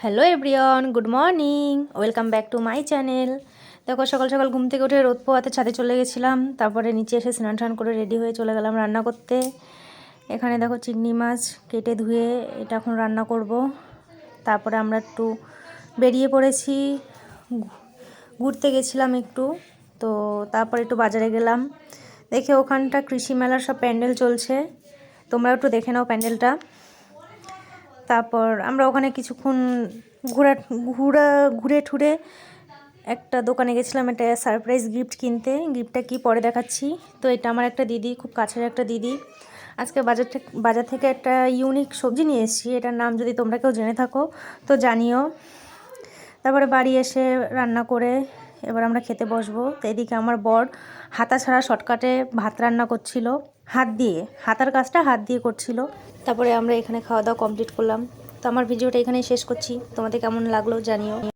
Hello everyone, good morning, welcome back to my channel. দেখো সকাল সকাল ঘুম থেকে উঠে রোদ পোয়াতে ছাদে চলে গেছিলাম, তারপরে নিচে এসে স্নান টান করে রেডি হয়ে চলে গেলাম রান্না করতে। এখানে দেখো চিংড়ি মাছ কেটে ধুয়ে এটা এখন রান্না করব। তারপরে আমরা একটু বেরিয়ে পড়েছি, ঘুরতে গেছিলাম একটু, তো তারপরে একটু বাজারে গেলাম। দেখে ওখানটা কৃষি মেলার সব প্যান্ডেল চলছে, তোমরা একটু দেখে নাও প্যান্ডেলটা। তারপর আমরা ওখানে কিছুক্ষণ ঘুরে ঠুরে একটা দোকানে গেছিলাম, একটা সারপ্রাইজ গিফট কিনতে। গিফটটা কি পরে দেখাচ্ছি। তো এটা আমার একটা দিদি, খুব কাছের একটা দিদি। আজকে বাজার থেকে একটা ইউনিক সবজি নিয়ে এসেছি, এটার নাম যদি তোমরা কেউ জেনে থাকো তো জানিও। তারপরে বাড়ি এসে রান্না করে এবার আমরা খেতে বসবো। তো এদিকে আমার বর হাতা ছাড়া শর্টকাটে ভাত রান্না করছিল, হাতার কাজটা হাত দিয়ে করছিল। তারপরে আমরা এখানে খাওয়া দাওয়া কমপ্লিট করলাম। তো আমার ভিডিওটা এখানেই শেষ করছি, তোমাদের কেমন লাগলো জানিও।